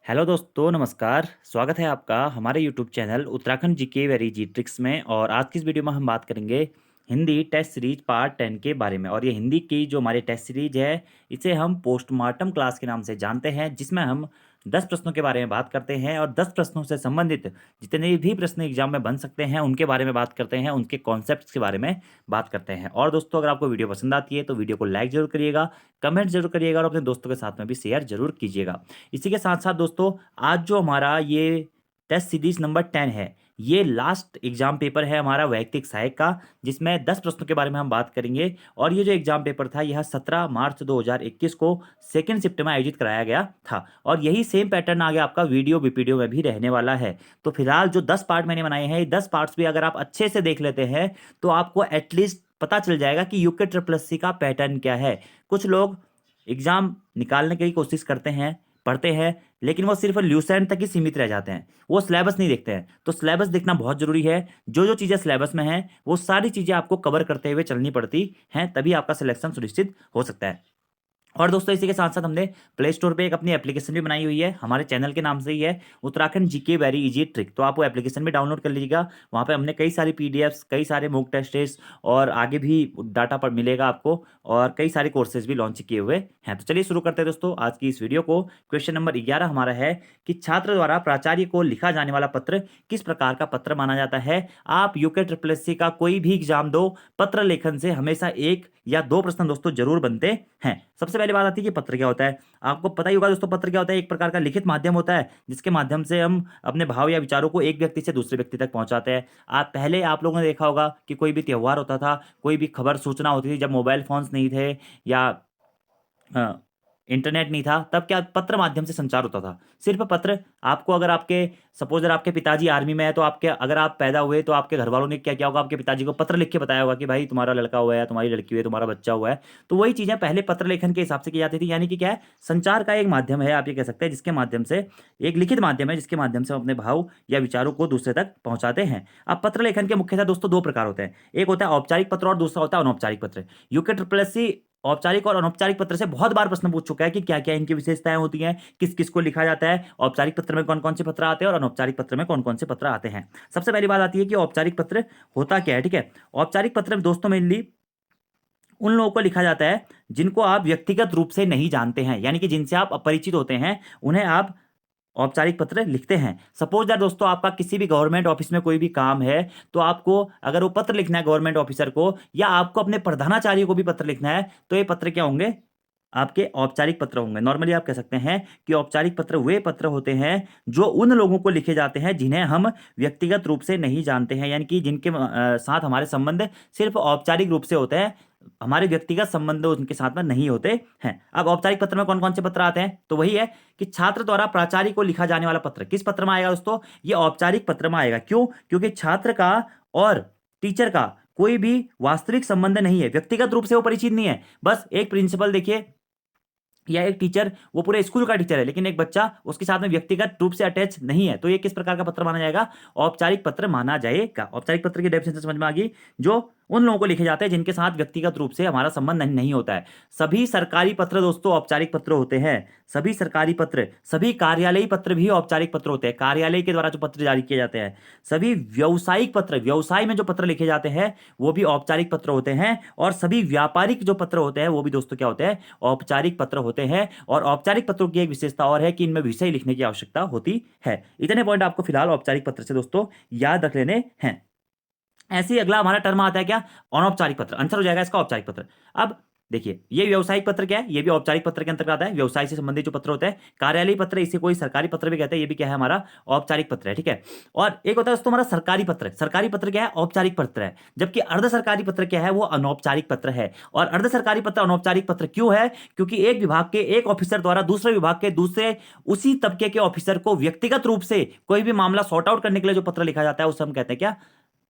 Hello दोस्तों, नमस्कार। स्वागत है आपका हमारे YouTube channel Uttarakhand GK very G tricks में। और आज की इस वीडियो में हम बात करेंगे हिंदी टेस्ट सीरीज पार्ट 10 के बारे में। और ये हिंदी की जो हमारी टेस्ट सीरीज है, इसे हम पोस्टमार्टम क्लास के नाम से जानते हैं, जिसमें हम 10 प्रश्नों के बारे में बात करते हैं और 10 प्रश्नों से संबंधित जितने भी प्रश्न एग्जाम में बन सकते हैं उनके बारे में बात करते हैं, उनके कॉन्सेप्ट्स के बारे में बात करते हैं। और दोस्तों, अगर आपको वीडियो पसंद आती है तो वीडियो को लाइक जरूर करिएगा, कमेंट जरूर करिएगा और अपने दोस्तों के साथ में भी शेयर जरूर कीजिएगा। इसी के साथ साथ दोस्तों, आज जो हमारा ये टेस्ट सीरीज नंबर 10 है, ये लास्ट एग्जाम पेपर है हमारा वैयक्तिक सहायक का, जिसमें 10 प्रश्नों के बारे में हम बात करेंगे। और ये जो एग्जाम पेपर था, यह 17 मार्च 2021 को सेकेंड शिफ्ट में आयोजित कराया गया था। और यही सेम पैटर्न आगे आपका वीडियो वीडियो में भी रहने वाला है। तो फिलहाल जो 10 पार्ट मैंने बनाए हैं, ये 10 पार्ट्स भी अगर आप अच्छे से देख लेते हैं तो आपको एटलीस्ट पता चल जाएगा कि यूके ट्रिपल एससी का पैटर्न क्या है। कुछ लोग एग्जाम निकालने की कोशिश करते हैं, पढ़ते हैं, लेकिन वो सिर्फ ल्यूसेंट तक ही सीमित रह जाते हैं, वो सिलेबस नहीं देखते हैं। तो सिलेबस देखना बहुत जरूरी है। जो जो चीज़ें सिलेबस में हैं वो सारी चीज़ें आपको कवर करते हुए चलनी पड़ती हैं, तभी आपका सिलेक्शन सुनिश्चित हो सकता है। और दोस्तों, इसी के साथ साथ हमने प्ले स्टोर पे एक अपनी एप्लीकेशन भी बनाई हुई है, हमारे चैनल के नाम से ही है, Uttarakhand GK very easy trick. तो आप वो एप्लीकेशन भी डाउनलोड कर लीजिएगा। वहाँ पे हमने कई सारी पीडीएफ्स, कई सारे मॉक टेस्ट और आगे भी डाटा पर मिलेगा आपको, और कई सारे कोर्सेज भी लॉन्च किए हुए हैं। तो चलिए शुरू करते हैं दोस्तों आज की इस वीडियो को। क्वेश्चन नंबर 11 हमारा है कि छात्र द्वारा प्राचार्य को लिखा जाने वाला पत्र किस प्रकार का पत्र माना जाता है। आप यूके ट्रिपल एससी का कोई भी एग्जाम दो, पत्र लेखन से हमेशा एक या दो प्रश्न दोस्तों जरूर बनते हैं। सबसे पहले बात आती है कि पत्र क्या होता है। आपको पता ही होगा दोस्तों, पत्र क्या होता है। एक प्रकार का लिखित माध्यम होता है, जिसके माध्यम से हम अपने भाव या विचारों को एक व्यक्ति से दूसरे व्यक्ति तक पहुंचाते हैं। आप लोगों ने देखा होगा कि कोई भी त्योहार होता था, कोई भी खबर सूचना होती थी, जब मोबाइल फोन्स नहीं थे या हाँ, इंटरनेट नहीं था, तब क्या पत्र माध्यम से संचार होता था। सिर्फ पत्र। आपको अगर आपके सपोज अगर आपके पिताजी आर्मी में है, तो आपके अगर आप पैदा हुए तो आपके घर वालों ने क्या किया होगा, आपके पिताजी को पत्र लिख के बताया होगा कि भाई तुम्हारा लड़का हुआ है, तुम्हारी लड़की हुई है, तुम्हारा बच्चा हुआ है। तो वही चीजें पहले पत्र लेखन के हिसाब से की जाती थी। यानी कि क्या है, संचार का एक माध्यम है, आप ये कह सकते हैं, जिसके माध्यम से एक लिखित माध्यम है, जिसके माध्यम से हम अपने भाव या विचारों को दूसरे तक पहुंचाते हैं। अब पत्र लेखन के मुख्यतः दोस्तों दो प्रकार होते हैं। एक होता है औपचारिक पत्र और दूसरा होता है अनौपचारिक पत्र। यूके ट्रिपल एससी औपचारिक और अनौपचारिक पत्र से बहुत बार प्रश्न पूछ चुका है कि क्या क्या इनकी विशेषताएं होती हैं, किस किस को लिखा जाता है, औपचारिक पत्र में कौन कौन से पत्र आते हैं और अनौपचारिक पत्र में कौन कौन से पत्र आते हैं। सबसे पहली बात आती है कि औपचारिक पत्र होता क्या है। ठीक है, औपचारिक पत्र में दोस्तों मेनली उन लोगों को लिखा जाता है जिनको आप व्यक्तिगत रूप से नहीं जानते हैं, यानी कि जिनसे आप अपरिचित होते हैं, उन्हें आप औपचारिक पत्र लिखते हैं। सपोज दैट दोस्तों, आपका किसी भी गवर्नमेंट ऑफिस में कोई भी काम है, तो आपको अगर वो पत्र लिखना है गवर्नमेंट ऑफिसर को, या आपको अपने प्रधानाचार्य को भी पत्र लिखना है, तो ये पत्र क्या होंगे, आपके औपचारिक पत्र होंगे। नॉर्मली आप कह सकते हैं कि औपचारिक पत्र वे पत्र होते हैं जो उन लोगों को लिखे जाते हैं जिन्हें हम व्यक्तिगत रूप से नहीं जानते हैं, यानी कि जिनके साथ हमारे संबंध सिर्फ औपचारिक रूप से होते हैं, हमारे व्यक्तिगत संबंध उनके साथ में नहीं होते हैं। अब औपचारिक पत्र में कौन कौन से पत्र आते हैं, तो वही है कि छात्र द्वारा प्राचार्य को लिखा जाने वाला पत्र किस पत्र में आएगा दोस्तों, ये औपचारिक पत्र में आएगा। क्यों? क्योंकि छात्र का और टीचर का कोई भी वास्तविक संबंध नहीं है, व्यक्तिगत रूप से वो परिचित नहीं है। बस एक प्रिंसिपल देखिए, या एक टीचर वो पूरे स्कूल का टीचर है, लेकिन एक बच्चा उसके साथ में व्यक्तिगत रूप से अटैच नहीं है, तो ये किस प्रकार का पत्र माना जाएगा, औपचारिक पत्र माना जाएगा। औपचारिक पत्र की डेफिनेशन समझ में आ गई, जो उन लोगों को लिखे जाते हैं जिनके साथ व्यक्तिगत रूप से हमारा संबंध नहीं होता है। सभी सरकारी पत्र दोस्तों औपचारिक पत्र होते हैं। सभी सरकारी पत्र, सभी कार्यालयी पत्र भी औपचारिक पत्र होते हैं, कार्यालय के द्वारा जो पत्र जारी किए जाते हैं। सभी व्यावसायिक पत्र, व्यवसाय में जो पत्र लिखे जाते हैं, वो भी औपचारिक पत्र होते हैं। और सभी व्यापारिक जो पत्र होते हैं, वो भी दोस्तों क्या होते हैं, औपचारिक पत्र होते हैं। और औपचारिक पत्रों की एक विशेषता और है कि इनमें विषय लिखने की आवश्यकता होती है। इतने पॉइंट आपको फिलहाल औपचारिक पत्र से दोस्तों याद रख लेने हैं। ऐसे ही अगला हमारा टर्म आता है क्या, अनौपचारिक पत्र। आंसर हो जाएगा इसका औपचारिक पत्र। अब देखिए, ये व्यावसायिक पत्र क्या है, ये भी औपचारिक पत्र के अंतर्गत आता है। व्यवसाय से संबंधित जो पत्र होते हैं, कार्यालयी पत्र, इसे कोई सरकारी पत्र भी कहते हैं, ये भी क्या है, हमारा औपचारिक पत्र है। ठीक है, और एक होता है दोस्तों हमारा सरकारी पत्र। सरकारी पत्र क्या है, औपचारिक पत्र है। जबकि अर्ध सरकारी पत्र क्या है, वो अनौपचारिक पत्र है। और अर्ध सरकारी पत्र अनौपचारिक पत्र क्यों है, क्योंकि एक विभाग के एक ऑफिसर द्वारा दूसरे विभाग के दूसरे उसी तबके के ऑफिसर को व्यक्तिगत रूप से कोई भी मामला सॉर्ट आउट करने के लिए जो पत्र लिखा जाता है, उसे हम कहते हैं क्या,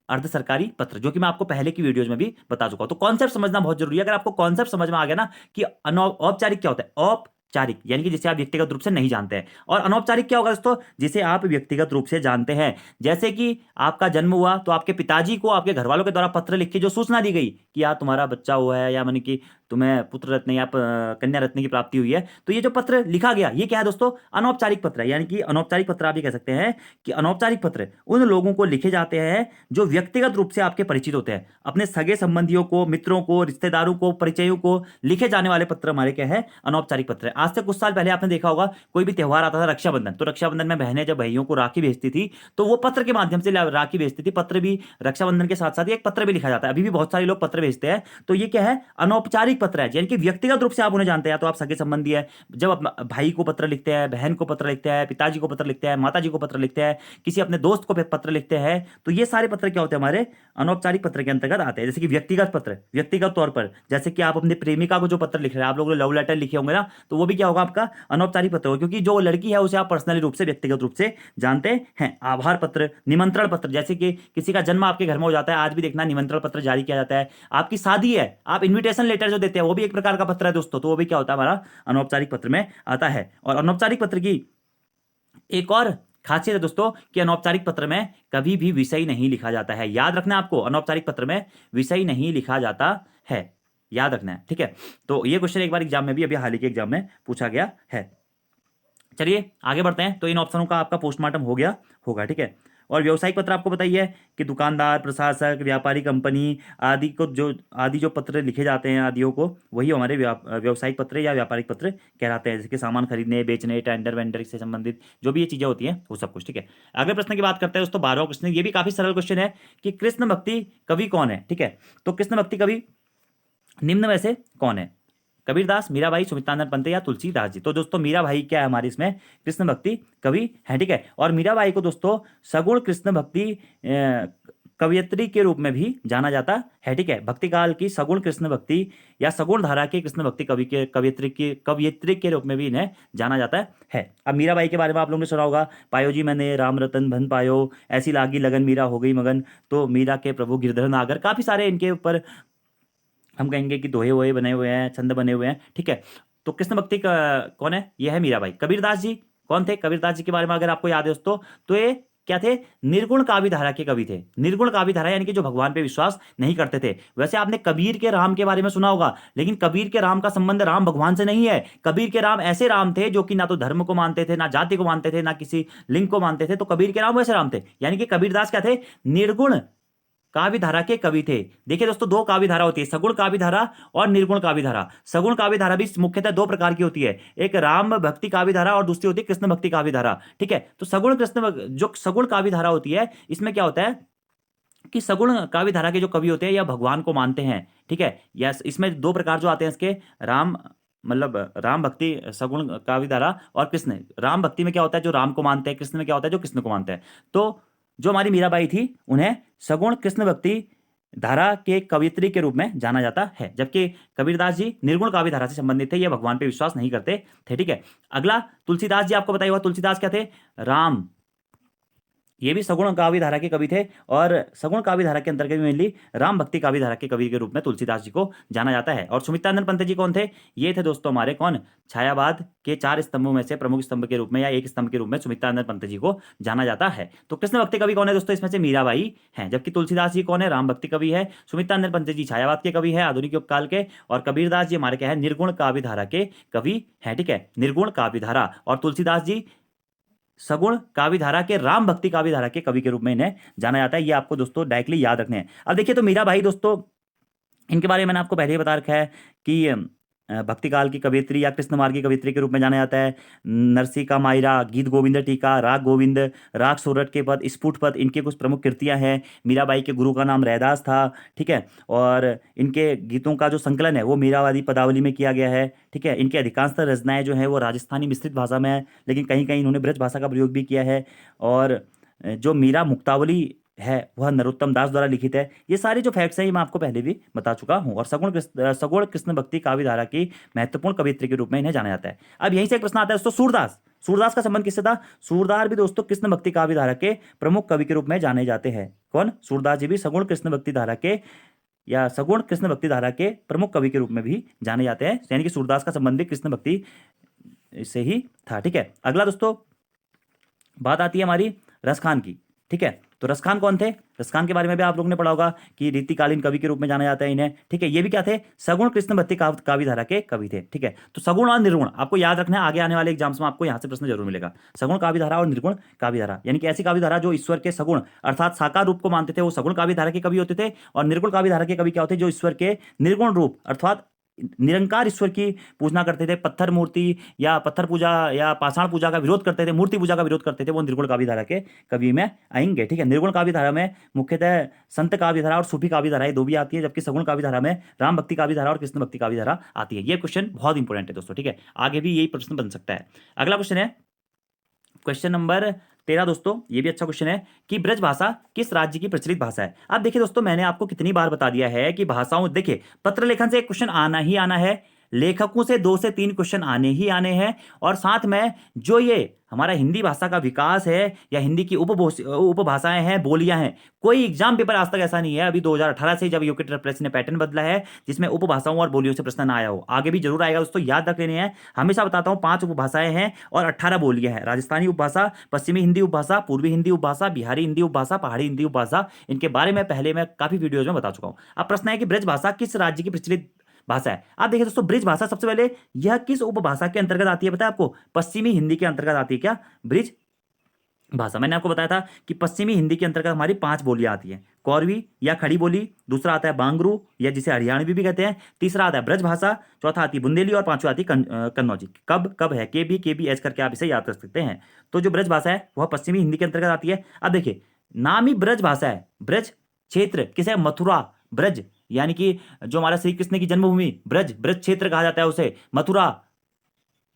अर्ध सरकारी पत्र, जो कि मैं आपको पहले की वीडियोज में भी बता चुका हूं। तो कॉन्सेप्ट समझना बहुत जरूरी है। अगर आपको कॉन्सेप्ट समझ में आ गया ना कि औपचारिक क्या होता है, औपचारिक यानी कि जिसे आप व्यक्तिगत रूप से नहीं जानते हैं, और अनौपचारिक क्या होगा दोस्तों, जिसे आप व्यक्तिगत रूप से जानते हैं। जैसे कि आपका जन्म हुआ तो आपके पिताजी को आपके घर वालों के द्वारा पत्र लिख के जो सूचना दी गई कि यार तुम्हारा बच्चा हुआ है, या मानी कि तुम्हें पुत्र रत्न या कन्या रत्न की प्राप्ति हुई है। तो ये जो पत्र लिखा गया ये क्या है दोस्तों, अनौपचारिक पत्र है। यानी कि अनौपचारिक पत्र आप ये कह सकते हैं कि अनौपचारिक पत्र उन लोगों को लिखे जाते हैं जो व्यक्तिगत रूप से आपके परिचित होते हैं। अपने सगे संबंधियों को, मित्रों को, रिश्तेदारों को, परिचयों को लिखे जाने वाले पत्र हमारे क्या है, अनौपचारिक पत्र है। आज से कुछ साल पहले आपने देखा होगा कोई भी त्योहार आता था, रक्षाबंधन, तो रक्षाबंधन में बहनें जब भाइयों को राखी भेजती थी तो वो पत्र के माध्यम से राखी भेजती थी। पत्र भी, रक्षाबंधन के साथ साथ एक पत्र भी लिखा जाता है। अभी भी बहुत सारे लोग पत्र भेजते हैं। तो ये क्या है, अनौपचारिक पत्र है, यानी कि व्यक्तिगत रूप से आप उन्हें जानते हैं, तो आप सगे संबंधी है। जब आप भाई को पत्र लिखते हैं, बहन को पत्र लिखते हैं, पिताजी को पत्र लिखते हैं, माताजी को पत्र लिखते हैं, किसी अपने दोस्त को पत्र लिखते हैं, तो ये सारे पत्र क्या होते हैं, हमारे अनौपचारिक पत्र के अंतर्गत आते हैं। जैसे कि व्यक्तिगत पत्र, व्यक्तिगत तौर पर, जैसे कि आप अपने प्रेमिका को जो पत्र लिख रहे हैं, आप लोगों ने लव लेटर लिखे होंगे ना, तो वो भी क्या होगा, आपका अनौपचारिक पत्र होगा, क्योंकि जो लड़की है उसे आप पर्सनली रूप से, व्यक्तिगत रूप से जानते हैं। आभार पत्र, निमंत्रण पत्र, जैसे कि किसी का जन्म आपके घर में हो जाता है, आज भी देखना निमंत्रण पत्र जारी किया जाता है। आपकी शादी है, आप इन्विटेशन लेटर जो देते हैं वो भी एक प्रकार का पत्र है दोस्तों, तो वो भी क्या होता है, हमारा अनौपचारिक पत्र में आता है। और अनौपचारिक पत्र की एक और खासियत है दोस्तों कि अनौपचारिक पत्र में कभी भी विषय नहीं लिखा जाता है। याद रखना है आपको, अनौपचारिक पत्र में विषय नहीं लिखा जाता है, याद रखना है, ठीक है। तो ये क्वेश्चन एक बार एग्जाम में भी, अभी हाल ही के एग्जाम में पूछा गया है। चलिए आगे बढ़ते हैं। तो इन ऑप्शनों का आपका पोस्टमार्टम हो गया होगा, ठीक है। और व्यवसायिक पत्र आपको बताइए कि दुकानदार, प्रशासक, व्यापारी, कंपनी आदि को जो पत्र लिखे जाते हैं आदियों को, वही हमारे व्यवसायिक पत्र या व्यापारिक पत्र कहलाते हैं। जैसे कि सामान खरीदने, बेचने, टेंडर वेंडर से संबंधित जो भी ये चीज़ें होती हैं वो सब कुछ, ठीक है। अगले प्रश्न की बात करते हैं दोस्तों, 12वां क्वेश्चन। ये भी काफी सरल क्वेश्चन है कि कृष्ण भक्ति कवि कौन है, ठीक है। तो कृष्ण भक्ति कवि निम्न में से कौन है, कबीरदास, मीराबाई, सुमित्रानंद पंत या तुलसीदास जी। तो दोस्तों मीराबाई क्या है हमारी इसमें कृष्ण भक्ति कवि है, ठीक है। और मीराबाई को दोस्तों सगुण कृष्ण भक्ति कवयित्री के रूप में भी जाना जाता है, ठीक है। भक्ति काल की सगुण कृष्ण भक्ति या सगुण धारा के कृष्ण भक्ति कवि के कवयित्री के रूप में भी इन्हें जाना जाता है। अब मीराबाई के बारे में आप लोगों ने सुना होगा, पायो जी मैंने राम रतन धन पायो, ऐसी लागी लगन मीरा हो गई मगन, तो मीरा के प्रभु गिरधर नागर, काफी सारे इनके ऊपर हम कहेंगे कि दोहे वोहे बने हुए हैं, छंद बने हुए हैं, ठीक है। तो कृष्ण भक्ति का कौन है, यह है मीराबाई। कबीरदास जी कौन थे, कबीरदास जी के बारे में अगर आपको याद है दोस्तों, तो ये क्या थे, निर्गुण काव्य धारा के कवि थे। निर्गुण काव्य धारा यानी कि जो भगवान पे विश्वास नहीं करते थे। वैसे आपने कबीर के राम के बारे में सुना होगा, लेकिन कबीर के राम का संबंध राम भगवान से नहीं है। कबीर के राम ऐसे राम थे जो कि ना तो धर्म को मानते थे, ना जाति को मानते थे, ना किसी लिंग को मानते थे। तो कबीर के राम वैसे राम थे, यानी कि कबीरदास क्या थे, निर्गुण काव्य धारा के कवि थे। देखिए दोस्तों, दो काव्य धारा होती है, सगुण काव्य धारा और निर्गुण काव्य धारा। सगुण काव्य धारा भी मुख्यतः दो प्रकार की होती है, एक राम भक्ति काव्य धारा और दूसरी होती है कृष्ण भक्ति काव्य धारा, ठीक है। तो जो सगुण काव्य धारा होती है, इसमें क्या होता है कि सगुण काव्य धारा के जो कवि होते हैं या भगवान को मानते हैं, ठीक है। या इसमें दो प्रकार जो आते हैं इसके, राम मतलब राम भक्ति सगुण काव्य धारा और कृष्ण। राम भक्ति में क्या होता है, जो राम को मानते हैं, कृष्ण में क्या होता है, जो कृष्ण को मानते हैं। तो जो हमारी मीराबाई थी उन्हें सगुण कृष्ण भक्ति धारा के कवयित्री के रूप में जाना जाता है, जबकि कबीरदास जी निर्गुण काव्य धारा से संबंधित थे, ये भगवान पे विश्वास नहीं करते थे, ठीक है। अगला तुलसीदास जी, आपको बताइए तुलसीदास क्या थे, राम, ये भी सगुण काव्य धारा के कवि थे। और सगुण काव्य धारा के अंतर्गत मेनली राम भक्ति काव्य धारा के कवि के रूप में तुलसीदास जी को जाना जाता है। और सुमित्रानंद पंत जी कौन थे, ये थे दोस्तों हमारे कौन, छायावाद के 4 स्तंभों में से प्रमुख स्तंभ के रूप में या एक स्तंभ के रूप में सुमित्रानंद पंत जी को जाना जाता है। तो कृष्ण भक्ति कवि कौन है दोस्तों, इसमें से मीराबाई है, जबकि तुलसीदास जी कौन है, राम भक्ति कवि है, सुमित्रानंद पंत जी छायावाद के कवि है आधुनिक युग काल के, और कबीरदास जी हमारे क्या है, निर्गुण काव्य धारा के कवि है, ठीक है, निर्गुण काव्य धारा। और तुलसीदास जी सगुण काव्य धारा के, राम भक्ति काव्य धारा के कवि के रूप में इन्हें जाना जाता है। ये आपको दोस्तों डायरेक्टली याद रखने हैं। अब देखिए, तो मीराबाई दोस्तों, इनके बारे में मैंने आपको पहले ही बता रखा है कि भक्ति काल की कवियत्री या कृष्ण मार्ग की कवियत्री के रूप में जाना जाता है। नरसी का मायरा, गीत गोविंद टीका, राग गोविंद, राग सोरठ के पद, स्फुट पद, इनके कुछ प्रमुख कृतियां हैं। मीराबाई के गुरु का नाम रैदास था, ठीक है। और इनके गीतों का जो संकलन है वो मीरावादी पदावली में किया गया है, ठीक है। इनके अधिकांशतः रचनाएं जो हैं वो राजस्थानी मिश्रित भाषा में है, लेकिन कहीं कहीं इन्होंने ब्रज भाषा का प्रयोग भी किया है। और जो मीरा मुक्तावली है वह नरोत्तम दास द्वारा लिखित है। ये सारे जो फैक्ट्स हैं ये मैं आपको पहले भी बता चुका हूं। और सगुण कृष्ण भक्ति काव्य धारा की महत्वपूर्ण कवियत्री के रूप में इन्हें जाना जाता है। अब यहीं से एक प्रश्न आता है दोस्तों, सूरदास, सूरदास का संबंध किससे था, सूरदास भी दोस्तों कृष्ण भक्ति काव्य धारा के प्रमुख कवि के रूप में जाने जाते हैं। कौन, सूरदास जी भी सगुण कृष्ण भक्ति धारा के या सगुण कृष्ण भक्ति धारा के प्रमुख कवि के रूप में भी जाने जाते हैं, यानी कि सूरदास का संबंध भी कृष्ण भक्ति से ही था, ठीक है। अगला दोस्तों बात आती है हमारी रसखान की, ठीक है। तो रसखान कौन थे? रसखान के बारे में भी आप लोगों ने पढ़ा होगा कि रीतिकालीन कवि के रूप में जाना जाता है इन्हें, ठीक है। ये भी क्या थे? सगुण कृष्ण भट्टी काव्य धारा के कवि थे, ठीक है। तो सगुण और निर्गुण आपको याद रखना है, आगे आने वाले एग्जाम्स में आपको यहाँ से प्रश्न जरूर मिलेगा। सगुण काव्य धारा और निर्गुण काव्य धारा, यानी कि ऐसी काव्य धारा जो ईश्वर के सगुण अर्थात साकार रूप को मानते थे, वो सगुण काव्य धारा के कवि होते थे। और निर्गुण काव्य धारा के कवि क्या होते? जो ईश्वर के निर्गुण रूप अर्थात निरंकार ईश्वर की पूजना करते थे, पत्थर मूर्ति या पत्थर पूजा या पाषाण पूजा का विरोध करते थे, मूर्ति पूजा का विरोध करते थे, वो निर्गुण काव्य धारा के कवि में आएंगे, ठीक है। निर्गुण काव्य धारा में मुख्यतः संत काव्य धारा और सूफी काव्य धारा, ये दो भी आती है, जबकि सगुण काव्य धारा में राम भक्ति काव्य धारा और कृष्ण भक्ति काव्य धारा आती है। ये क्वेश्चन बहुत इंपॉर्टेंट है दोस्तों, ठीक है। आगे भी यही प्रश्न बन सकता है। अगला क्वेश्चन है क्वेश्चन नंबर 13 दोस्तों, ये भी अच्छा क्वेश्चन है कि ब्रज भाषा किस राज्य की प्रचलित भाषा है? अब देखिए दोस्तों, मैंने आपको कितनी बार बता दिया है कि भाषाओं, देखिए पत्र लेखन से एक क्वेश्चन आना ही आना है, लेखकों से 2 से 3 क्वेश्चन आने ही आने हैं, और साथ में जो ये हमारा हिंदी भाषा का विकास है या हिंदी की उपभाषाएं हैं, बोलियां हैं, कोई एग्जाम पेपर आज तक ऐसा नहीं है, अभी 2018 से जब यूके प्रेस ने पैटर्न बदला है जिसमें उपभाषाओं और बोलियों से प्रश्न ना आया हो। आगे भी जरूर आएगा दोस्तों, याद रख लेने हैं। हमेशा बताता हूं 5 उपभाषाएं हैं और 18 बोलियां हैं। राजस्थानी उपभाषा, पश्चिमी हिंदी उपभाषा, पूर्वी हिंदी उपभाषा, बिहारी हिंदी उपभाषा, पहाड़ी हिंदी उपभाषा, इनके बारे में पहले मैं काफी वीडियोज में बता चुका हूं। अब प्रश्न है कि ब्रज भाषा किस राज्य की प्रचलित भाषा है? आप देखिए दोस्तों, ब्रिज भाषा सबसे पहले यह किस उपभाषा के अंतर्गत आती है? पता है आपको? पश्चिमी हिंदी के अंतर्गत आती है। क्या? ब्रिज भाषा। मैंने आपको बताया था कि पश्चिमी हिंदी के अंतर्गत हमारी 5 बोलियां आती हैं। कौरवी या खड़ी बोली, दूसरा आता है बांगरू या जिसे हरियाणवी भी कहते हैं, तीसरा आता है ब्रज भाषा, चौथा आती है बुंदेली और पांचवा आती है कन्नौजी। कब है के बी एच करके आप इसे याद कर सकते हैं। तो जो ब्रज भाषा है वह पश्चिमी हिंदी के अंतर्गत आती है। अब देखिए, नाम ही ब्रज भाषा है। ब्रज क्षेत्र किसे? मथुरा, ब्रज यानी कि जो हमारा श्री कृष्ण की जन्मभूमि, ब्रज क्षेत्र कहा जाता है उसे, मथुरा।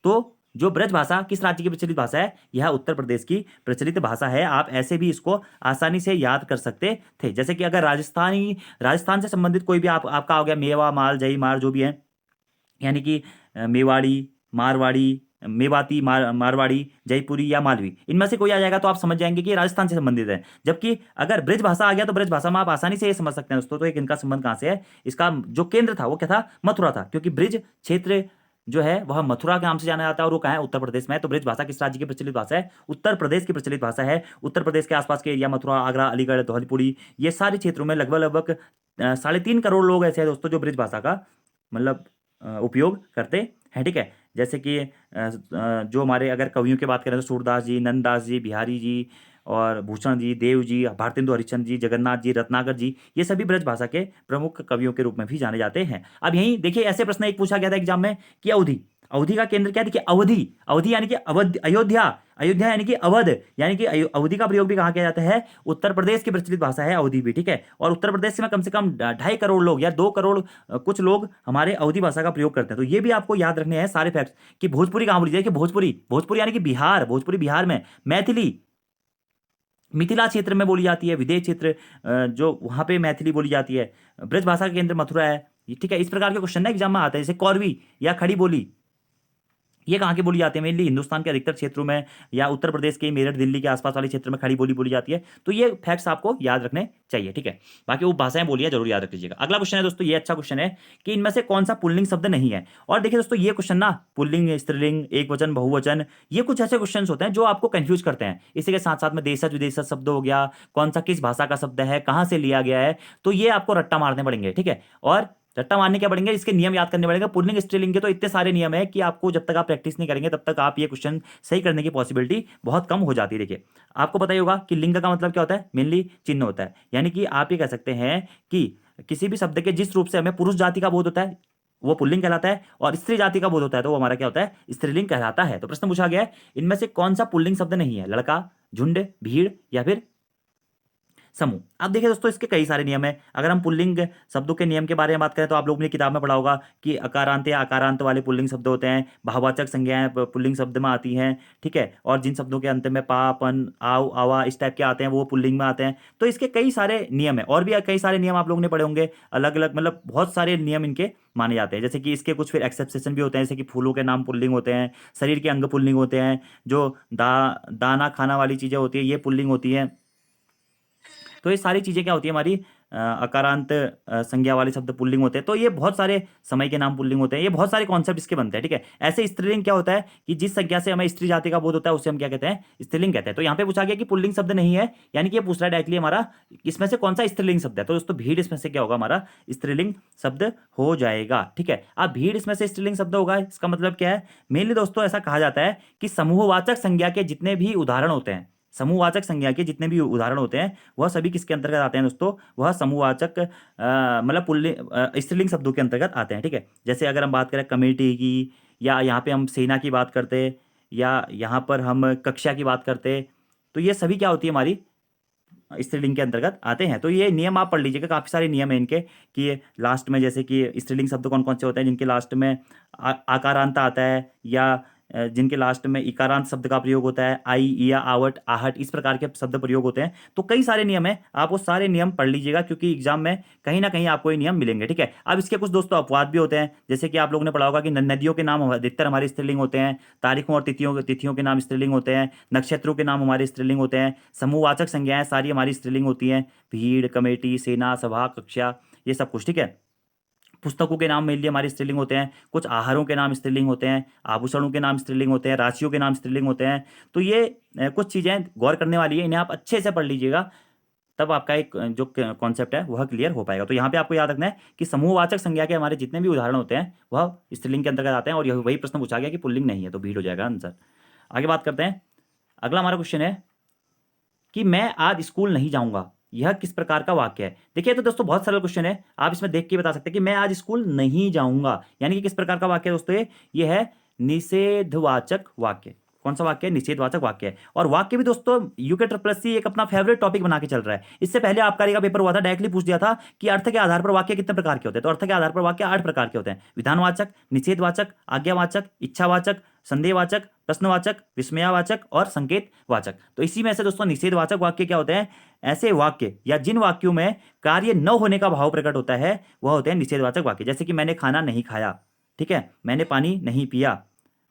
तो जो ब्रज भाषा किस राज्य की प्रचलित भाषा है? यह उत्तर प्रदेश की प्रचलित भाषा है। आप ऐसे भी इसको आसानी से याद कर सकते थे। जैसे कि अगर राजस्थान से संबंधित कोई भी आपका हो गया, मेवा, माल, जई, मार, जो भी है, यानी कि मेवाड़ी, मारवाड़ी, मेवाती, मारवाड़ी, जयपुरी या मालवी, इनमें से कोई आ जाएगा तो आप समझ जाएंगे कि राजस्थान से संबंधित है। जबकि अगर ब्रज भाषा आ गया तो ब्रज भाषा में आप आसानी से ये समझ सकते हैं दोस्तों, तो एक इनका संबंध कहां से है? इसका जो केंद्र था वो क्या था? मथुरा था, क्योंकि ब्रज क्षेत्र जो है वह मथुरा के नाम से जाना जाता है और वो कहाँ है? उत्तर प्रदेश में है। तो ब्रज भाषा किस राज्य की प्रचलित भाषा है? उत्तर प्रदेश की प्रचलित भाषा है। उत्तर प्रदेश के आसपास के एरिया, मथुरा, आगरा, अलीगढ़, धौलपुरी, ये सारे क्षेत्रों में लगभग 3.5 करोड़ लोग ऐसे हैं दोस्तों जो ब्रज भाषा का मतलब उपयोग करते हैं, ठीक है। जैसे कि जो हमारे अगर कवियों की बात करें तो सूरदास जी, नंददास जी, बिहारी जी और भूषण जी, देव जी, भारतेंदु हरिश्चंद्र जी, जगन्नाथ जी, रत्नाकर जी, ये सभी ब्रज भाषा के प्रमुख कवियों के रूप में भी जाने जाते हैं। अब यहीं देखिए, ऐसे प्रश्न एक पूछा गया था एग्जाम में कि अवधि का केंद्र क्या है? देखिए, अवधि यानी कि अवध, अयोध्या यानी कि अवध, यानी कि अवधि का प्रयोग भी कहाँ किया जाता है? उत्तर प्रदेश की प्रचलित भाषा है अवधि भी, ठीक है। और उत्तर प्रदेश में कम से कम 2.5 करोड़ लोग या 2 करोड़ कुछ लोग हमारे अवधि भाषा का प्रयोग करते हैं। तो ये भी आपको याद रखने हैं सारे फैक्ट्स कि भोजपुरी कहाँ बोली जाए? कि भोजपुरी यानी कि बिहार, भोजपुरी बिहार में, मैथिली मिथिला क्षेत्र में बोली जाती है, विदेश क्षेत्र जो वहां पे मैथिली बोली जाती है। ब्रज भाषा का केंद्र मथुरा है, ठीक है। इस प्रकार के क्वेश्चन ना एग्जाम में आते हैं। जैसे कौरवी या खड़ी बोली, ये कहाँ की बोली जाती है? मेनली हिंदुस्तान के अधिकतर क्षेत्रों में या उत्तर प्रदेश के मेरठ, दिल्ली के आसपास वाले क्षेत्र में खड़ी बोली बोली जाती है। तो ये फैक्ट्स आपको याद रखने चाहिए, ठीक है। बाकी वो भाषाएं बोलियां जरूर याद रख लीजिएगा। अगला क्वेश्चन है दोस्तों, ये अच्छा क्वेश्चन है कि इनमें से कौन सा पुल्लिंग शब्द नहीं है? और देखिए दोस्तों, ये क्वेश्चन ना पुल्लिंग, स्त्रीलिंग, एक वचन, बहुवचन, ये कुछ ऐसे क्वेश्चन होते हैं जो आपको कंफ्यूज करते हैं। इसी के साथ साथ में देशज विदेशज शब्द हो गया, कौन सा किस भाषा का शब्द है, कहाँ से लिया गया है, तो ये आपको रट्टा मारने पड़ेंगे, ठीक है। और रट्टा मारने क्या पड़ेंगे? इसके नियम याद करने पड़ेंगे। पुल्लिंग स्त्रीलिंग के तो इतने सारे नियम है कि आपको जब तक आप प्रैक्टिस नहीं करेंगे तब तक आप ये क्वेश्चन सही करने की पॉसिबिलिटी बहुत कम हो जाती है। देखिए, आपको पता ही होगा कि लिंग का मतलब क्या होता है? मेनली चिन्ह होता है। यानी कि आप ये कह सकते हैं कि किसी भी शब्द के जिस रूप से हमें पुरुष जाति का बोध होता है वो पुल्लिंग कहलाता है, और स्त्री जाति का बोध होता है तो वो हमारा क्या होता है? स्त्रीलिंग कहलाता है। तो प्रश्न पूछा गया है, इनमें से कौन सा पुल्लिंग शब्द नहीं है? लड़का, झुंड, भीड़ या फिर समूह। अब देखिए दोस्तों, इसके कई सारे नियम हैं। अगर हम पुल्लिंग शब्दों के नियम के बारे में बात करें तो आप लोगों ने किताब में पढ़ा होगा कि अकारांत या आकारांत वाले पुल्लिंग शब्द होते हैं, भाववाचक संज्ञाएं पुल्लिंग शब्द में आती हैं, ठीक है। और जिन शब्दों के अंत में पा, पन, आव, आवा इस टाइप के आते हैं वो पुल्लिंग में आते हैं। तो इसके कई सारे नियम है, और भी कई सारे नियम आप लोगों ने पढ़े होंगे, अलग अलग मतलब बहुत सारे नियम इनके माने जाते हैं। जैसे कि इसके कुछ फिर एक्सेप्शन भी होते हैं, जैसे कि फूलों के नाम पुल्लिंग होते हैं, शरीर के अंग पुल्लिंग होते हैं, जो दाना खाना वाली चीजें होती है ये पुल्लिंग होती है। तो ये सारी चीज़ें क्या होती है हमारी अकारांत संज्ञा वाले शब्द पुल्लिंग होते हैं। तो ये बहुत सारे समय के नाम पुल्लिंग होते हैं। ये बहुत सारे कॉन्सेप्ट इसके बनते हैं, ठीक है। ऐसे स्त्रीलिंग क्या होता है कि जिस संज्ञा से हमें स्त्री जाति का बोध होता है उसे हम क्या कहते हैं, स्त्रीलिंग कहते हैं। तो यहाँ पे पूछा गया कि पुल्लिंग शब्द नहीं है, यानी कि ये पूछ रहा है डायरेक्टली हमारा इसमें से कौन सा स्त्रीलिंग शब्द है। तो दोस्तों भीड़ इसमें से क्या होगा, हमारा स्त्रीलिंग शब्द हो जाएगा, ठीक है। अब भीड़ इसमें से स्त्रीलिंग शब्द होगा, इसका मतलब क्या है, मेनली दोस्तों ऐसा कहा जाता है कि समूहवाचक संज्ञा के जितने भी उदाहरण होते हैं, समूहवाचक संज्ञा के जितने भी उदाहरण होते हैं वह सभी किसके अंतर्गत आते हैं दोस्तों, वह समूहवाचक मतलब पुल्लिंग स्त्रीलिंग शब्दों के अंतर्गत आते हैं, ठीक है। जैसे अगर हम बात करें कमेटी की, या यहाँ पे हम सेना की बात करते, या यहाँ पर हम कक्षा की बात करते, तो ये सभी क्या होती है, हमारी स्त्रीलिंग के अंतर्गत आते हैं। तो ये नियम आप पढ़ लीजिएगा, काफ़ी सारे नियम है इनके, कि ये लास्ट में जैसे कि स्त्रीलिंग शब्द कौन कौन से होते हैं जिनके लास्ट में आकारांत आता है, या जिनके लास्ट में इकारांत शब्द का प्रयोग होता है, आई या आवट आहट, इस प्रकार के शब्द प्रयोग होते हैं। तो कई सारे नियम है, आप वो सारे नियम पढ़ लीजिएगा, क्योंकि एग्जाम में कहीं ना कहीं आपको ये नियम मिलेंगे, ठीक है। अब इसके कुछ दोस्तों अपवाद भी होते हैं, जैसे कि आप लोगों ने पढ़ा होगा कि नदियों के नाम अधिकतर हमारे स्त्रीलिंग होते हैं, तारीखों और तिथियों के नाम स्त्रीलिंग होते हैं, नक्षत्रों के नाम हमारे स्त्रीलिंग होते हैं, समूहवाचक संज्ञाएं सारी हमारी स्त्रीलिंग होती हैं, भीड़, कमेटी, सेना, सभा, कक्षा, ये सब कुछ, ठीक है। पुस्तकों के नाम मेनली हमारे स्त्रीलिंग होते हैं, कुछ आहारों के नाम स्त्रीलिंग होते हैं, आभूषणों के नाम स्त्रीलिंग होते हैं, राशियों के नाम स्त्रीलिंग होते हैं। तो ये कुछ चीज़ें गौर करने वाली है, इन्हें आप अच्छे से पढ़ लीजिएगा, तब आपका एक जो कॉन्सेप्ट है वह क्लियर हो पाएगा। तो यहाँ पे आपको याद रखना है कि समूहवाचक संज्ञा के हमारे जितने भी उदाहरण होते हैं वह स्त्रीलिंग के अंतर्गत आते हैं, और यह वही प्रश्न पूछा गया कि पुल्लिंग नहीं है, तो भीड़ हो जाएगा आंसर। आगे बात करते हैं, अगला हमारा क्वेश्चन है कि मैं आज स्कूल नहीं जाऊंगा, यह किस प्रकार का वाक्य है। देखिए तो दोस्तों बहुत सरल क्वेश्चन है, आप इसमें देख के बता सकते हैं कि मैं आज स्कूल नहीं जाऊंगा, यानी कि किस प्रकार का वाक्य है दोस्तों, ये है निषेधवाचक वाक्य। कौन सा वाक्य है, निषेधवाचक वाक्य है। और वाक्य भी दोस्तों यूके ट्रिपल सी एक अपना फेवरेट टॉपिक बना के चल रहा है। इससे पहले आबकारी का पेपर हुआ था, डायरेक्टली पूछ दिया था कि अर्थ के आधार पर वाक्य कितने प्रकार के होते हैं। तो अर्थ के आधार पर वाक्य 8 प्रकार के होते हैं, विधानवाचक, निषेधवाचक, आज्ञावाचक, इच्छावाचक, संदेहवाचक, प्रश्नवाचक, विस्मयावाचक और संकेतवाचक। तो इसी में से दोस्तों निषेधवाचक वाक्य क्या होते हैं, ऐसे वाक्य या जिन वाक्यों में कार्य न होने का भाव प्रकट होता है वह होते हैं निषेधवाचक वाक्य। जैसे कि मैंने खाना नहीं खाया, ठीक है, मैंने पानी नहीं पिया,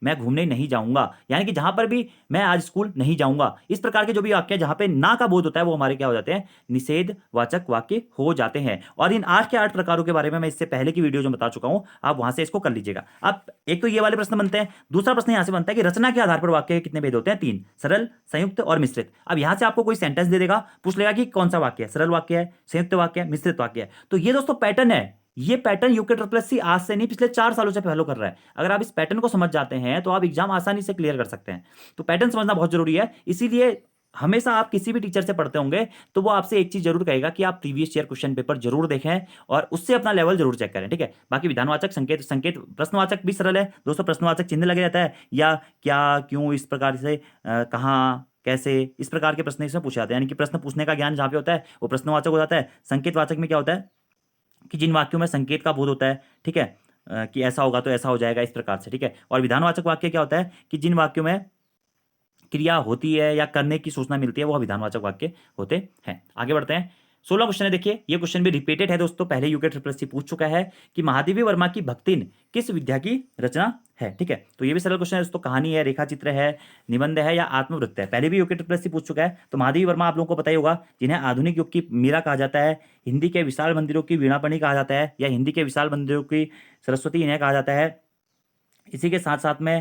मैं घूमने नहीं जाऊंगा, यानी कि जहां पर भी मैं आज स्कूल नहीं जाऊंगा, इस प्रकार के जो भी वाक्य जहां पे ना का बोध होता है वो हमारे क्या हो जाते हैं, निषेधवाचक वाक्य हो जाते हैं। और इन 8 के 8 प्रकारों के बारे में मैं इससे पहले की वीडियो जो बता चुका हूं, आप वहां से इसको कर लीजिएगा। अब एक तो ये वाले प्रश्न बनते हैं, दूसरा प्रश्न यहां से बनता है कि रचना के आधार पर वाक्य के कितने भेद होते हैं, 3, सरल, संयुक्त और मिश्रित। अब यहां से आपको कोई सेंटेंस दे देगा, पूछ लेगा कि कौन सा वाक्य है, सरल वाक्य है, संयुक्त वाक्य है, मिश्रित वाक्य है। तो ये दोस्तों पैटर्न है, ये pattern UK triple S C आज से नहीं पिछले 4 सालों से फॉलो कर रहा है। अगर आप इस पैटर्न को समझ जाते हैं तो आप एग्जाम आसानी से क्लियर कर सकते हैं। तो पैटर्न समझना बहुत जरूरी है, इसीलिए हमेशा आप किसी भी टीचर से पढ़ते होंगे तो वो आपसे एक चीज जरूर कहेगा कि आप प्रीवियस ईयर क्वेश्चन पेपर जरूर देखें और उससे अपना लेवल जरूर चेक करें, ठीक है। बाकी विधानवाचक, संकेत, प्रश्नवाचक भी सरल है दोस्तों, प्रश्नवाचक चिन्ह लगे रहता है, या, क्या, क्यों, इस प्रकार से, कहाँ, कैसे, इस प्रकार के प्रश्न इसमें पूछे जाते हैं, यानी कि प्रश्न पूछने का ज्ञान जहां पे होता है वो प्रश्नवाचक हो जाता है। संकेतवाचक में क्या होता है कि जिन वाक्यों में संकेत का बोध होता है, ठीक है, कि ऐसा होगा तो ऐसा हो जाएगा, इस प्रकार से, ठीक है। और विधानवाचक वाक्य क्या होता है कि जिन वाक्यों में क्रिया होती है या करने की सूचना मिलती है, वह विधानवाचक वाक्य होते हैं। आगे बढ़ते हैं, 16 क्वेश्चन है। देखिए ये क्वेश्चन भी रिपीटेड है दोस्तों, पहले यूके ट्रिपल एस सी पूछ चुका है कि महादेवी वर्मा की भक्तिन किस विद्या की रचना है, ठीक है। तो ये भी सरल क्वेश्चन है दोस्तों, कहानी है, रेखा चित्र है, निबंध है या आत्मवृत्त है, पहले भी यूके ट्रिपल एस सी पूछ चुका है। तो महादेवी वर्मा आप लोगों को पता ही होगा, जिन्हें आधुनिक युग की मीरा कहा जाता है, हिंदी के विशाल मंदिरों की वीणापणी कहा जाता है, या हिंदी के विशाल मंदिरों की सरस्वती इन्हें कहा जाता है। इसी के साथ साथ में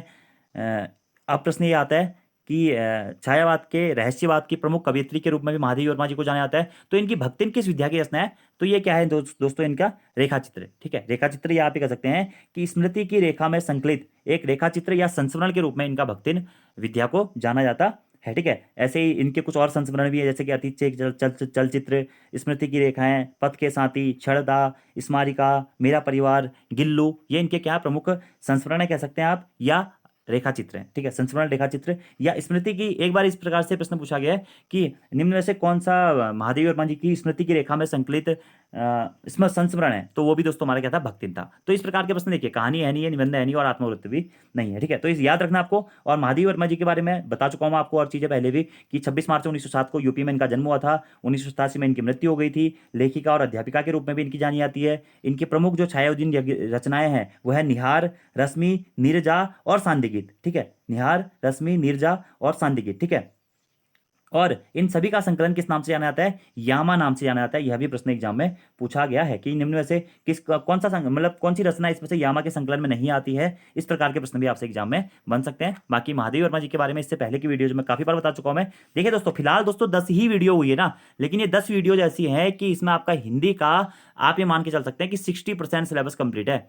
अब प्रश्न ये आता है कि छायावाद के, रहस्यवाद की प्रमुख कवयित्री के रूप में भी महादेवी वर्मा जी को जाना जाता है। तो इनकी भक्तिन किस विद्या की रचना है, तो ये क्या है दोस्तों, इनका रेखा चित्र, ठीक है। रेखा चित्र ये आप ही कह सकते हैं कि स्मृति की रेखा में संकलित एक रेखा चित्र या संस्मरण के रूप में इनका भक्तिन विद्या को जाना जाता है, ठीक है। ऐसे ही इनके कुछ और संस्मरण भी है, जैसे कि अतीत से चलचित्र, स्मृति की रेखाएं, पथ के साथी, क्षणदा, स्मारिका, मेरा परिवार, गिल्लू, ये इनके क्या प्रमुख संस्मरण कह सकते हैं आप, या रेखा चित्र है, ठीक है, संस्मरण, रेखा चित्र या स्मृति की। एक बार इस प्रकार से प्रश्न पूछा गया है कि निम्न में से कौन सा महादेवी वर्मा जी की स्मृति की रेखा में संकलित इसमें संस्मरण है, तो वो भी दोस्तों हमारा क्या था, भक्तिन था। तो इस प्रकार के प्रश्न देखिए, कहानी है नहीं है, निबंध है नहीं, और आत्मवृत्त भी नहीं है, ठीक है। तो इस याद रखना आपको। और महादेवी वर्मा जी के बारे में बता चुका हूँ आपको और चीजें पहले भी, कि 26 मार्च 1907 को यूपी में इनका जन्म हुआ था, 1987 में इनकी मृत्यु हो गई थी। लेखिका और अध्यापिका के रूप में भी इनकी जानी जाती है। इनकी प्रमुख जो छायाउद्दीन रचनाएं हैं वह है निहार, रश्मि, नीरजा और सांदी गीत, ठीक है, निहार, रश्मि, नीरजा और सांदी गीत, ठीक है। और इन सभी का संकलन किस नाम से जाना जाता है? यामा नाम से जाना जाता है। यह भी प्रश्न एग्जाम में पूछा गया है कि निम्न में से कौन सा मतलब कौन सी रचना इसमें से यामा के संकलन में नहीं आती है। इस प्रकार के प्रश्न भी आपसे एग्जाम में बन सकते हैं। बाकी महादेव वर्मा जी के बारे में इससे पहले की वीडियोज में काफी बार बता चुका हूं मैं। देखिए दोस्तों, फिलहाल दोस्तों 10 ही वीडियो हुई है ना, लेकिन ये 10 वीडियोज ऐसी है कि इसमें आपका हिंदी का आप ये मान के चल सकते हैं कि 60% सिलेबस कंप्लीट है,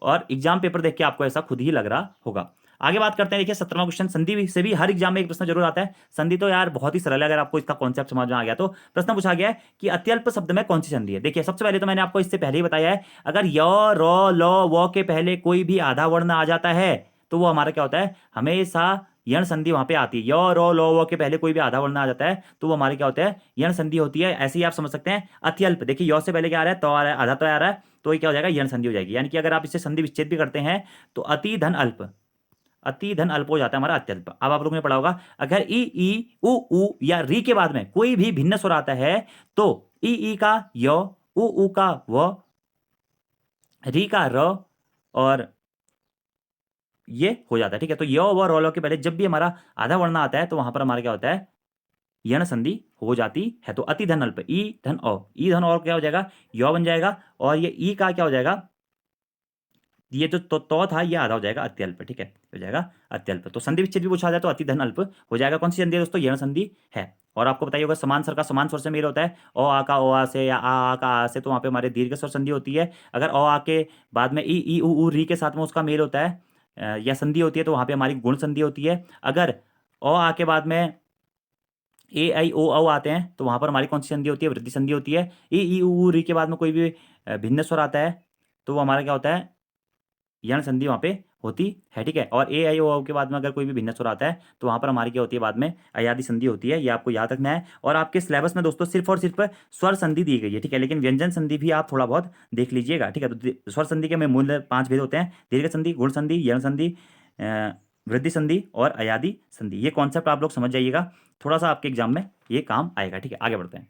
और एग्जाम पेपर देख के आपको ऐसा खुद ही लग रहा होगा। आगे बात करते हैं। देखिए 17वां क्वेश्चन, संधि से भी हर एग्जाम में एक प्रश्न जरूर आता है। संधि तो यार बहुत ही सरल है, अगर आपको इसका कॉन्सेप्ट समझ में आ गया तो। प्रश्न पूछा गया है कि अत्यल्प शब्द में कौन सी संधि है। देखिए सबसे पहले तो मैंने आपको इससे पहले ही बताया है, अगर य र ल व के पहले कोई भी आधा वर्ण आ जाता है तो वो हमारा क्या होता है, हमेशा यण संधि वहां पे आती है। य र ल व के पहले कोई भी आधा वर्ण आ जाता है तो वो हमारे क्या होता है, यण संधि होती है। ऐसे ही आप समझ सकते हैं अत्यल्प। देखिए य से पहले क्या आ रहा है, तो आ रहा है, आधा तो आ रहा है, तो ये क्या हो जाएगा, यण संधि हो जाएगी। यानी कि अगर आप इससे संधि विच्छेद भी करते हैं तो अति धन अल्प, अति धन अल्प हो जाता है हमारा अत्यल्प। अब आप लोगों ने पढ़ा होगा, अगर ई उ या री के बाद में कोई भी भिन्न स्वर आता है तो ई का य, उ का व, री का र, और ये हो जाता है। ठीक है, तो य व र ल के पहले जब भी हमारा आधा वर्ण आता है तो वहां पर हमारा क्या होता है, यण संधि हो जाती है। तो अति धन अल्प, ई धन औ, ई धन और क्या हो जाएगा, य बन जाएगा, और ये ई का क्या हो जाएगा, ये जो तो था ये आधा हो जाएगा अत्यल्प। ठीक है, हो जाएगा अत्यल्प। तो संधि विच्छेद भी पूछा जाए तो अति धन अल्प हो जाएगा। कौन सी संधि है दोस्तों, यण संधि है। और आपको बताइए होगा समान स्वर का समान स्वर से मेल होता है, ओ आ का ओ आ से, या आ का आ से, तो वहां पे हमारे दीर्घ स्वर संधि होती है। अगर ओ आ के बाद में ई उ री के साथ में उसका मेल होता है या संधि होती है तो वहां पे हमारी गुण संधि होती है। अगर ओ आ के बाद में ए आई ओ औ आते हैं तो वहां पर हमारी कौन सी संधि होती है, वृद्धि संधि होती है। ई उ री के बाद में कोई भी भिन्न स्वर आता है तो वो हमारा क्या होता है, यण संधि वहां पे होती है। ठीक है, और ए आई ओ औ के बाद में अगर कोई भी भिन्न स्वर आता है तो वहां पर हमारी क्या होती है, बाद में अयादि संधि होती है। ये आपको याद रखना है। और आपके सिलेबस में दोस्तों सिर्फ और सिर्फ स्वर संधि दी गई है। ठीक है, लेकिन व्यंजन संधि भी आप थोड़ा बहुत देख लीजिएगा। ठीक है, तो स्वर संधि के में मूल 5 भेद होते हैं, दीर्घ संधि, गुण संधि, यण संधि, वृद्धि संधि और अयादि संधि। ये कॉन्सेप्ट आप लोग समझ जाइएगा, थोड़ा सा आपके एग्जाम में ये काम आएगा। ठीक है, आगे बढ़ते हैं।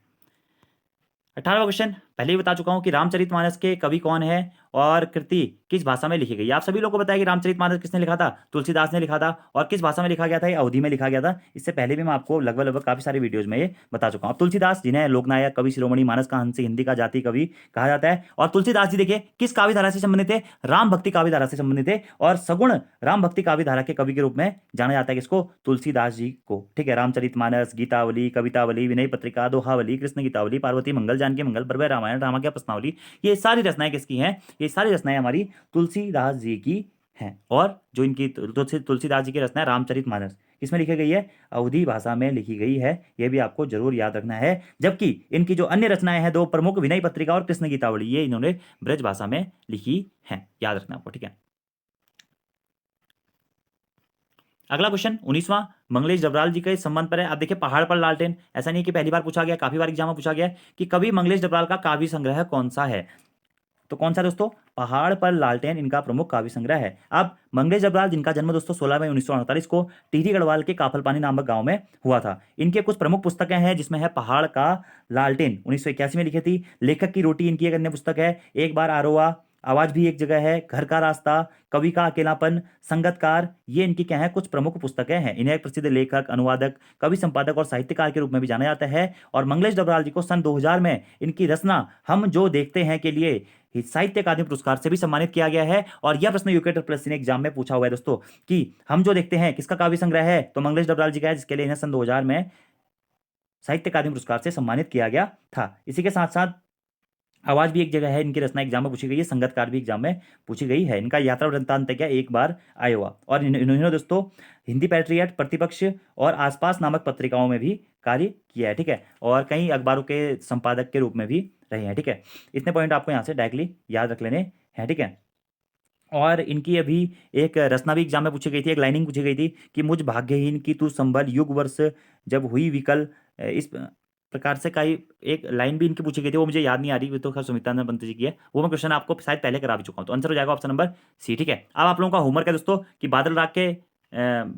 18वां क्वेश्चन, पहले ही बता चुका हूं कि रामचरितमानस के कवि कौन है और कृति किस भाषा में लिखी गई। आप सभी लोगों को बताया कि रामचरितमानस किसने लिखा था, तुलसीदास ने लिखा था। और किस भाषा में लिखा गया था, ये अवधि में लिखा गया था। इससे पहले भी मैं आपको लगभग लगभग काफी सारे वीडियोज में ये बता चुका हूं। अब तुलसीदास जिन्हें लोकनायक, कवि शिरोमणि, मानस का हंस, हिंदी का जाति कवि कहा जाता है। और तुलसीदास जी देखिए किस काव्य धारा से संबंधित थे, राम भक्ति काव्य धारा से संबंधित थे। और सगुण राम भक्ति काव्य धारा के कवि के रूप में जाना जाता है किसको, तुलसीदास जी को। ठीक है, रामचरितमानस, गीतावली, कवितावली, विनय पत्रिका, दोहावली, कृष्ण गीतावली, पार्वती मंगल, जानकी मंगल, प्रभय रामायण, रामाज्ञा प्रश्नावली, ये सारी रचनाएं किसकी हैं, ये सारी रचनाएं हमारी तुलसीदास जी की हैं। और जो इनकी तुलसीदास जी की रचना है रामचरितमानस, किसमें लिखी गई है, अवधी भाषा में लिखी गई है। यह भी आपको जरूर याद रखना है। जबकि इनकी जो अन्य रचनाएं हैं, दो प्रमुख, विनय पत्रिका और कृष्ण गीतावली, ये इन्होंने ब्रज भाषा में लिखी है। याद रखना आपको। ठीक है, अगला क्वेश्चन 19वां मंगलेश डबराल जी के संबंध पर है। आप देखिए पहाड़ पर लालटेन, ऐसा नहीं कि पहली बार पूछा गया, काफी बार एग्जाम में पूछा गया कि कवि मंगलेश डबराल का काव्य संग्रह कौन सा है। तो कौन सा दोस्तों, पहाड़ पर लालटेन इनका प्रमुख काव्य संग्रह है। अब मंगलेश डबराल जिनका जन्म दोस्तों 16 मई 1948 को टिहरी गढ़वाल के काफलपानी नामक गांव में हुआ था। इनके कुछ प्रमुख पुस्तकें हैं जिसमें है पहाड़ का लालटेन 1981 में लिखी थी। लेखक की रोटी इनकी एक अन्य पुस्तक है। एक बार आरोवा, आवाज भी एक जगह है, घर का रास्ता, कवि का अकेलापन, संगतकार, ये इनकी क्या है, कुछ प्रमुख पुस्तकें हैं। इन्हें एक प्रसिद्ध लेखक, अनुवादक, कवि संपादक और साहित्यकार के रूप में भी जाना जाता है। और मंगलेश डबराल जी को सन 2000 में इनकी रचना हम जो देखते हैं के लिए साहित्य अकादमी पुरस्कार से भी सम्मानित किया गया है। और यह प्रश्न यूके प्लस ने एग्जाम में पूछा हुआ है दोस्तों कि हम जो देखते हैं किसका काव्य संग्रह है, तो मंगलेश डबराल जी का है, जिसके लिए इन्हें सन 2000 में साहित्य अकादमी पुरस्कार से सम्मानित किया गया था। इसी के साथ साथ आवाज भी एक जगह है, इनकी रचना एग्जाम में पूछी गई है। संगतकार भी एग्जाम में पूछी गई है। इनका यात्रा वृत्तांत क्या, एक बार आयोवा। और इन्होंने दोस्तों हिंदी पैट्रियट, प्रतिपक्ष और आसपास नामक पत्रिकाओं में भी कार्य किया है। ठीक है, और कई अखबारों के संपादक के रूप में भी रहे हैं। ठीक है, इतने पॉइंट आपको यहाँ से डायरेक्टली याद रख लेने हैं। ठीक है, और इनकी अभी एक रचना भी एग्जाम में पूछी गई थी, एक लाइनिंग पूछी गई थी कि मुझ भाग्यहीन की तू संभल, युग वर्ष जब हुई विकल, इस प्रकार से का एक लाइन भी इनकी पूछी गई थी, वो मुझे याद नहीं आ रही, वो तो खैर सुमित्रानंद पंत जी की है। वो मैं क्वेश्चन आपको शायद पहले करा भी चुका हूँ। तो आंसर हो जाएगा ऑप्शन नंबर सी। ठीक है, अब आप लोगों का होमवर्क है दोस्तों कि बादल राग के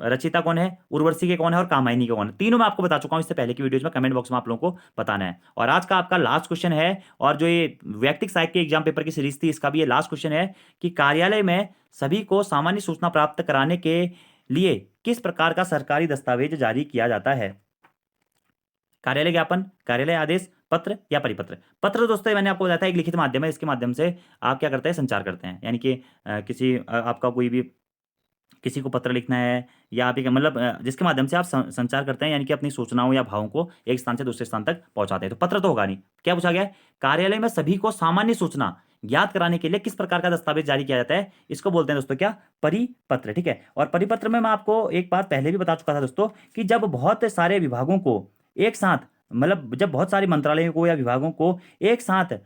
रचिता कौन है, उर्वशी के कौन है और कामायनी के कौन है। तीनों मैं आपको बता चुका हूं इससे पहले की वीडियोज में, कमेंट बॉक्स में आप लोगों को बताना है। और आज का आपका लास्ट क्वेश्चन है, और जो ये वैयक्तिक साहित्य के एग्जाम पेपर की सीरीज थी, इसका भी ये लास्ट क्वेश्चन है कि कार्यालय में सभी को सामान्य सूचना प्राप्त कराने के लिए किस प्रकार का सरकारी दस्तावेज जारी किया जाता है। कार्यालय ज्ञापन, कार्यालय आदेश, पत्र या परिपत्र। पत्र दोस्तों मैंने आपको बताया था एक लिखित माध्यम है, इसके माध्यम से आप क्या करते हैं, संचार करते हैं। यानी कि आपका कोई भी किसी को पत्र लिखना है या आप मतलब जिसके माध्यम से आप संचार करते हैं, यानी कि अपनी सूचनाओं या भावों को एक स्थान से दूसरे स्थान तक पहुंचाते हैं। तो पत्र तो होगा नहीं। क्या पूछा गया है, कार्यालय में सभी को सामान्य सूचना ज्ञात कराने के लिए किस प्रकार का दस्तावेज जारी किया जाता है, इसको बोलते हैं दोस्तों क्या, परिपत्र। ठीक है, और परिपत्र में मैं आपको एक बात पहले भी बता चुका था दोस्तों कि जब बहुत सारे विभागों को एक साथ, मतलब जब बहुत सारे मंत्रालयों को या विभागों को एक साथ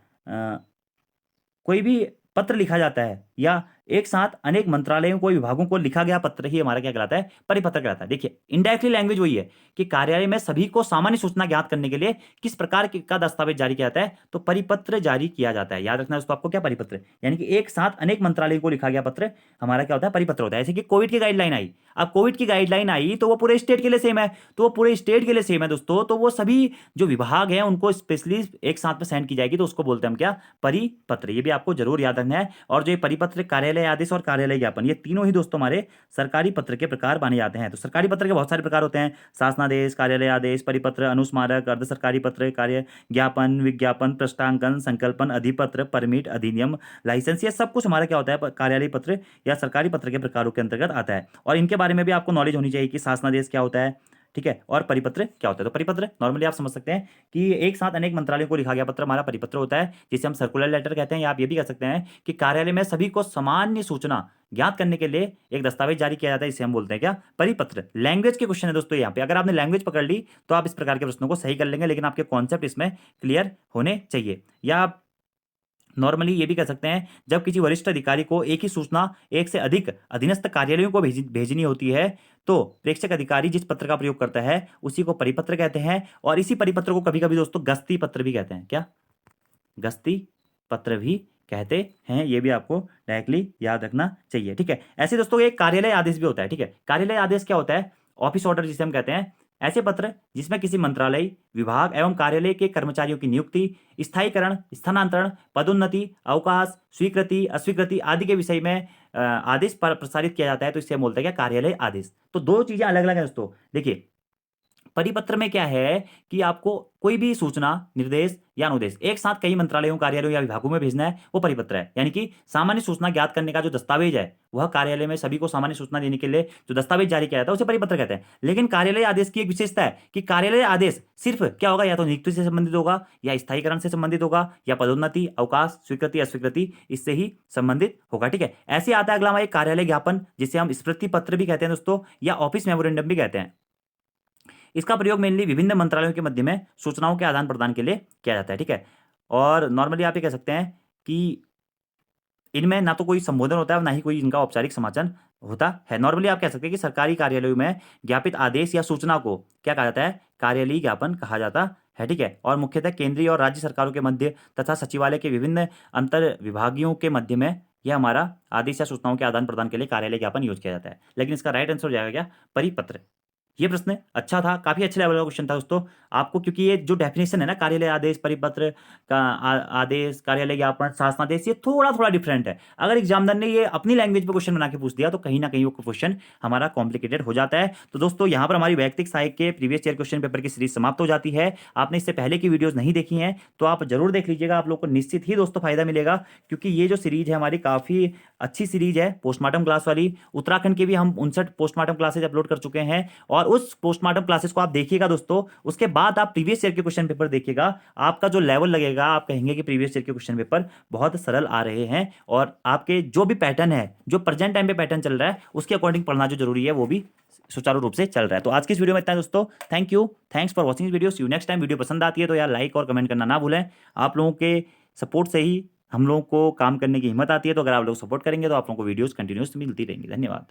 कोई भी पत्र लिखा जाता है या एक साथ अनेक मंत्रालयों को विभागों को लिखा गया पत्र ही हमारा क्या कहलाता है, परिपत्र कहलाता है। देखिए इनडायरेक्टली लैंग्वेज वही है कि कार्यालय में सभी को सामान्य सूचना ज्ञात करने के लिए किस प्रकार का दस्तावेज जारी किया जाता है, तो परिपत्र जारी किया जाता है। याद रखना दोस्तों आपको क्या, परिपत्र यानी कि एक साथ अनेक मंत्रालयों को लिखा गया पत्र हमारा क्या होता है, परिपत्र होता है। जैसे कि कोविड की गाइडलाइन आई, अब कोविड की गाइडलाइन आई तो वो पूरे स्टेट के लिए सेम है, तो वो पूरे स्टेट के लिए सेम है दोस्तों, तो वो सभी जो विभाग हैं उनको स्पेशली एक साथ में सेंड की जाएगी, तो उसको बोलते हैं हम क्या, परिपत्र। ये भी आपको जरूर याद रखना है। और जो ये परिपत्र, कार्यालय आदेश और कार्यालय ज्ञापन, ये तीनों ही दोस्तों हमारे सरकारी पत्र के प्रकार माने जाते हैं। तो सरकारी पत्र के बहुत सारे प्रकार होते हैं, शासनादेश, कार्यालय आदेश, परिपत्र, अनुस्मारक, अर्ध सरकारी पत्र, कार्य ज्ञापन, विज्ञापन, प्रष्टांकन, संकल्पन, अधिपत्र, परमिट, अधिनियम, लाइसेंस, ये सब कुछ हमारा क्या होता है, कार्यालय पत्र या सरकारी पत्र के प्रकारों के अंतर्गत आता है। और इनके बारे में भी आपको नॉलेज होनी चाहिए कि शासनादेश क्या होता है, ठीक है, और परिपत्र क्या होता है। तो परिपत्र नॉर्मली आप समझ सकते हैं कि एक साथ अनेक मंत्रालयों को लिखा गया पत्र हमारा परिपत्र होता है, जिसे हम सर्कुलर लेटर कहते हैं। या आप ये भी कह सकते हैं कि कार्यालय में सभी को सामान्य सूचना ज्ञात करने के लिए एक दस्तावेज जारी किया जाता है, इसे हम बोलते हैं क्या, परिपत्र। लैंग्वेज के क्वेश्चन है दोस्तों यहाँ पे, अगर आपने लैंग्वेज पकड़ ली तो आप इस प्रकार के प्रश्नों को सही कर लेंगे, लेकिन आपके कॉन्सेप्ट इसमें क्लियर होने चाहिए। या आप नॉर्मली ये भी कह सकते हैं जब किसी वरिष्ठ अधिकारी को एक ही सूचना एक से अधिक अधीनस्थ कार्यालयों को भेजनी होती है, तो प्रेक्षक अधिकारी जिस पत्र का प्रयोग करता है उसी को परिपत्र कहते हैं। और इसी परिपत्र को कभी कभी दोस्तों गस्ती पत्र भी कहते हैं। क्या, गस्ती पत्र भी कहते हैं, ये भी आपको डायरेक्टली याद रखना चाहिए। ठीक है, ऐसे दोस्तों एक कार्यालय आदेश भी होता है। ठीक है, कार्यालय आदेश क्या होता है, ऑफिस ऑर्डर जिसे हम कहते हैं, ऐसे पत्र जिसमें किसी मंत्रालय, विभाग एवं कार्यालय के कर्मचारियों की नियुक्ति, स्थायीकरण, स्थानांतरण, पदोन्नति, अवकाश, स्वीकृति, अस्वीकृति आदि के विषय में आदेश पर प्रसारित किया जाता है, तो इससे हम बोलते हैं क्या, कार्यालय आदेश। तो दो चीजें अलग अलग है दोस्तों। देखिए परिपत्र में क्या है कि आपको कोई भी सूचना, निर्देश या अनुदेश एक साथ कई मंत्रालयों, कार्यालयों या विभागों में भेजना है, वो परिपत्र है। यानी कि सामान्य सूचना ज्ञात करने का जो दस्तावेज है, वह कार्यालय में सभी को सामान्य सूचना देने के लिए जो दस्तावेज जारी किया जाता है उसे परिपत्र कहते हैं। लेकिन कार्यालय आदेश की एक विशेषता है कि कार्यालय आदेश सिर्फ क्या होगा, या तो नियुक्ति से संबंधित होगा, या स्थायीकरण से संबंधित होगा, या पदोन्नति, अवकाश, स्वीकृति, अस्वीकृति इससे ही संबंधित होगा। ठीक है, ऐसे आता है अगला हमारा कार्यालय ज्ञापन, जिसे हम स्मृति पत्र भी कहते हैं दोस्तों, या ऑफिस मेमोरेंडम भी कहते हैं। इसका प्रयोग मेनली विभिन्न मंत्रालयों के मध्य में सूचनाओं के आदान प्रदान के लिए किया जाता है। ठीक है, और नॉर्मली आप ये कह सकते हैं कि इनमें ना तो कोई संबोधन होता है और ना ही कोई इनका औपचारिक समाचार होता है। नॉर्मली आप कह सकते हैं कि सरकारी कार्यालयों में ज्ञापित आदेश या सूचना को क्या कहा जाता है, कार्यालयीय ज्ञापन कहा जाता है। ठीक है, और मुख्यतः केंद्रीय और राज्य सरकारों के मध्य तथा सचिवालय के विभिन्न अंतर विभागियों के मध्य में यह हमारा आदेश या सूचनाओं के आदान प्रदान के लिए कार्यालय ज्ञापन यूज किया जाता है। लेकिन इसका राइट आंसर हो जाएगा क्या, परिपत्र। ये प्रश्न अच्छा था, काफी अच्छे लेवल का क्वेश्चन था दोस्तों आपको, क्योंकि ये जो डेफिनेशन है ना, कार्यालय आदेश, परिपत्र का आदेश, कार्यालय ज्ञापन, शासनादेश, ये थोड़ा थोड़ा डिफरेंट है। अगर एग्जामिनर ने ये अपनी लैंग्वेज पे क्वेश्चन बना के पूछ दिया तो कहीं ना कहीं वो क्वेश्चन हमारा कॉम्प्लिकेटेड हो जाता है। तो दोस्तों यहाँ पर हमारी वैयक्तिक सहायक के प्रीवियस ईयर क्वेश्चन पेपर की सीरीज समाप्त हो जाती है। आपने इससे पहले की वीडियोज नहीं देखी हैं तो आप जरूर देख लीजिएगा, आप लोग को निश्चित ही दोस्तों फायदा मिलेगा, क्योंकि ये जो सीरीज है हमारी काफी अच्छी सीरीज है पोस्टमार्टम क्लास वाली। उत्तराखंड के भी हम 59 पोस्टमार्टम क्लासेज अपलोड कर चुके हैं, और उस पोस्टमार्टम क्लासेस को आप देखिएगा दोस्तों, उसके बाद आप प्रीवियस ईयर के क्वेश्चन पेपर देखिएगा, आपका जो लेवल लगेगा आप कहेंगे कि प्रीवियस ईयर के क्वेश्चन पेपर बहुत सरल आ रहे हैं, और आपके जो भी पैटर्न है, जो प्रेजेंट टाइम पे पैटर्न चल रहा है, उसके अकॉर्डिंग पढ़ना जो जरूरी है वो भी सुचारू रूप से चल रहा है। तो आज की इस वीडियो में इतना है दोस्तों, thank you, thanks for watching video, see you next time. Video पसंद आती है तो यार लाइक और कमेंट करना ना भूलें, आप लोगों के सपोर्ट से ही हम लोगों को काम करने की हिम्मत आती है। तो अगर आप लोग सपोर्ट करेंगे तो आप लोगों को वीडियोस कंटिन्यूस मिलती रहेंगी। धन्यवाद।